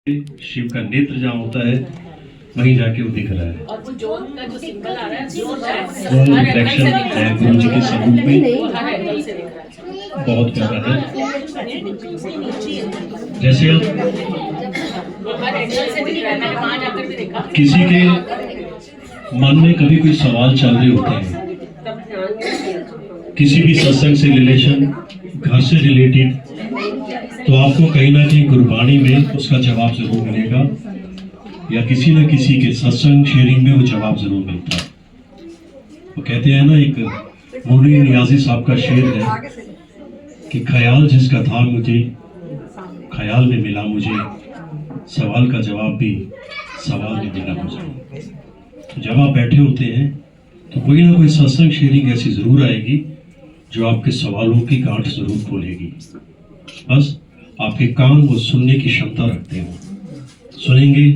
शिव का नेत्र जहाँ होता है वहीं जाके वो दिख रहा है। और वो जोन का जो सिंबल आ रहा है वो रिफ्लेक्शन है गुरु जी के स्वरूप में, बहुत प्यारा है। जैसे आप किसी के मन में कभी कोई सवाल चल रहे होते हैं, किसी भी सत्संग से रिलेशन, घर से रिलेटेड, तो आपको कहीं ना कहीं गुरबाणी में उसका जवाब जरूर मिलेगा या किसी न किसी के सत्संग शेयरिंग में वो जवाब जरूर मिलता है। वो कहते हैं ना, एक मोनी नियाजी साहब का शेर है कि ख्याल जिसका था मुझे ख्याल में मिला मुझे, सवाल का जवाब भी सवाल में मिला मुझे। तो जब आप बैठे होते हैं तो कोई ना कोई सत्संग शेयरिंग ऐसी जरूर आएगी जो आपके सवालों की गांठ जरूर खोलेगी। बस आपके कान वो सुनने की क्षमता रखते हो। सुनेंगे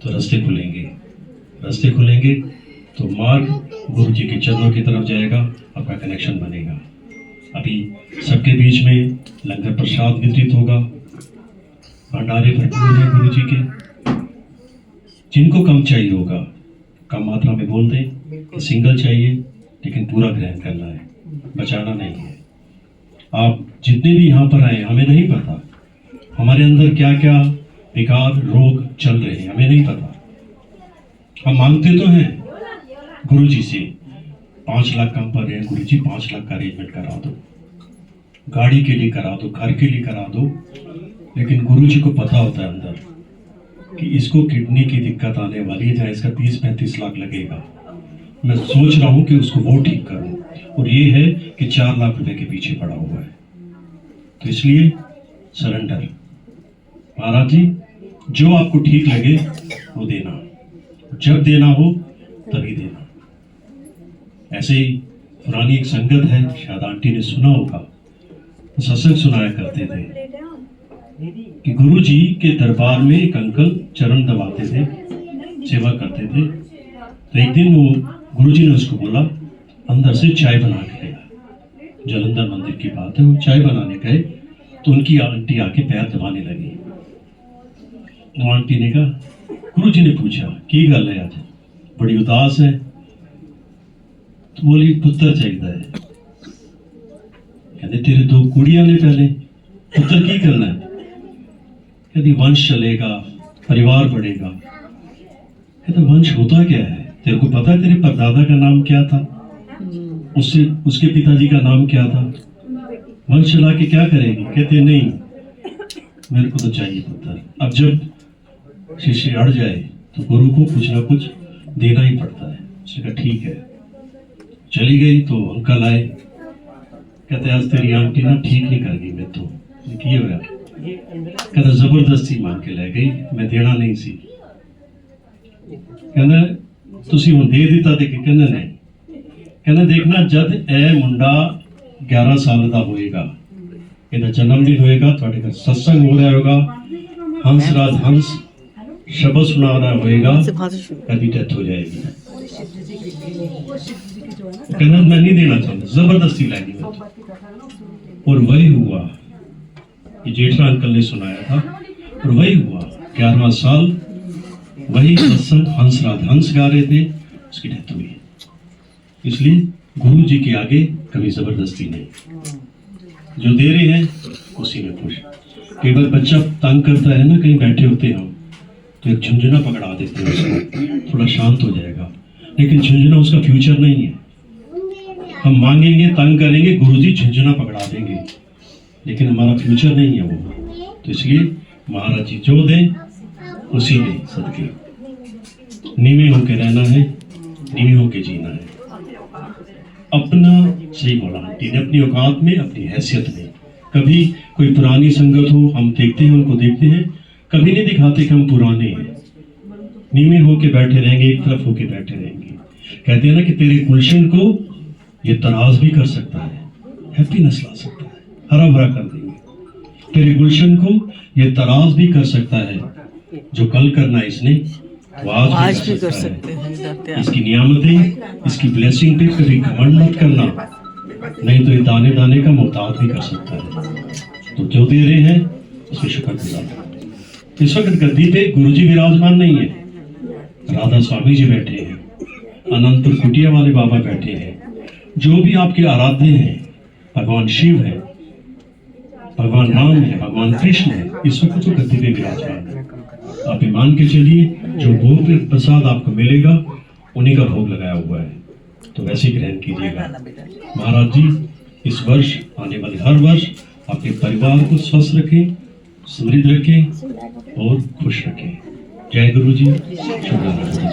तो रास्ते खुलेंगे, रास्ते खुलेंगे तो मार्ग गुरु जी के चरणों की तरफ जाएगा, आपका कनेक्शन बनेगा। अभी सबके बीच में लंगर प्रसाद वितरित होगा, भंडारे भरपूर हैं गुरु जी के। जिनको कम चाहिए होगा कम मात्रा में बोल दें कि सिंगल चाहिए, लेकिन पूरा ग्रहण करना है, बचाना नहीं है। आप जितने भी यहाँ पर आए, हमें नहीं पता हमारे अंदर क्या क्या विकार रोग चल रहे हैं, हमें नहीं पता। हम मांगते तो हैं गुरु जी से 5 लाख कम पर है, गुरु जी 5 लाख का अरेंजमेंट करा दो, गाड़ी के लिए करा दो, घर के लिए करा दो, लेकिन गुरु जी को पता होता है अंदर कि इसको किडनी की दिक्कत आने वाली है, जहाँ इसका 30-35 लाख लगेगा। मैं सोच रहा हूँ कि उसको वो ठीक करूँ, और ये है कि 4 लाख रुपए के पीछे पड़ा हुआ है। तो इसलिए सरेंडर, महाराज जी जो आपको ठीक लगे वो देना, जब देना हो तभी देना। ऐसे ही पुरानी एक संगत है, शायद आंटी ने सुना होगा, सत्संग सुनाया करते थे कि गुरु जी के दरबार में एक अंकल चरण दबाते थे, सेवा करते थे। तो एक दिन वो गुरु जी ने उसको बोला अंदर से चाय बना के लेगा। जलंधर मंदिर की बात है, वो चाय बनाने गए तो उनकी आंटी आके पैर दबाने लगी। वो आंटी ने कहा, गुरु जी ने पूछा की गल है, आज बड़ी उदास है? तो बोली पुत्र चाहिए है। कहते तेरे 2 कुड़ियां ने, पहले पुत्र की करना है? कहती वंश चलेगा, परिवार बढ़ेगा। कहते वंश होता क्या है? तेरे को पता है तेरे परदादा का नाम क्या था, उससे उसके पिताजी का नाम क्या था? वंश चला के क्या करेगी? कहते नहीं, मेरे को तो चाहिए पुत्र। अब जब शिष्य अड़ जाए तो गुरु को कुछ ना कुछ देना ही पड़ता है। उसने कहा ठीक है। चली गई तो अंकल आए, कहते आज तेरी आंटी ना ठीक नहीं कर गई, मैं तो की होया। कहता जबरदस्ती मांग के ले गई, मैं देना नहीं सी। कहना तुसी हुण दे दिता ते कहना नहीं। कहना देखना जद ए मुंडा 11 साल का होएगा, ਇਹਦਾ जन्मदिन होएगा, ਤੁਹਾਡੇ घर सत्संग हो रहा होगा, हंसराज हंस शब्द सुना रहा होएगा, कभी डेथ हो जाएगी। कहना मैं नहीं देना चाहता, जबरदस्ती लाएगी। और वही हुआ, ये जेठा अंकल ने सुनाया था, और वही हुआ। 11वां साल वही सत्संग हंसराज हंस गा रहे थे, उसकी डेथ हुई। इसलिए गुरु जी के आगे कभी जबरदस्ती नहीं, जो दे रहे हैं उसी में खुश। कई बार बच्चा तंग करता है ना, कहीं बैठे होते हैं हम तो एक झुंझुना पकड़ा देते हैं उसको, थोड़ा शांत हो जाएगा, लेकिन झुंझुना उसका फ्यूचर नहीं है। हम मांगेंगे, तंग करेंगे, गुरुजी झुंझुना पकड़ा देंगे, लेकिन हमारा फ्यूचर नहीं है वो। तो इसलिए महाराज जी जो दें उसी में सदके, नीवे होके रहना है, नीवे होके जीना है। अपना सही बोला आंटी ने, अपनी औकात में, अपनी हैसियत में। कभी कोई पुरानी संगत हो, हम देखते हैं, उनको देखते हैं, कभी नहीं दिखाते कि हम पुराने हैं। नीवे होके बैठे रहेंगे, एक तरफ होके बैठे रहेंगे। कहते हैं ना कि तेरे गुलशन को ये तराज भी कर सकता है, हैप्पीनेस ला सकता है, हरा भरा कर देंगे। तेरे गुलशन को ये तराज भी कर सकता है, जो कल करना इसने तो आज भी कर सकते हैं। इसकी नियामतें, इसकी ब्लेसिंग पे कभी घमंड मत करना, नहीं तो ये दाने दाने का मोहताज भी कर सकता है। तो जो दे रहे हैं उसके शुक्र गुजार। इस वक्त गद्दी पे गुरुजी विराजमान नहीं है, राधा स्वामी जी बैठे हैं, अनंत कुटिया वाले बाबा बैठे हैं, जो भी आपके आराध्य हैं, भगवान शिव है, भगवान राम है, भगवान कृष्ण है, इस वक्त तो गद्दी पे विराजमान है। आप ये मान के चलिए जो भोग प्रसाद आपको मिलेगा उन्हीं का भोग लगाया हुआ है, तो वैसे ही ग्रहण कीजिएगा। महाराज जी इस वर्ष, आने वाले हर वर्ष आपके परिवार को स्वस्थ रखें, समृद्ध रखें और खुश रखें। जय गुरु जी, शुभ रात्रि।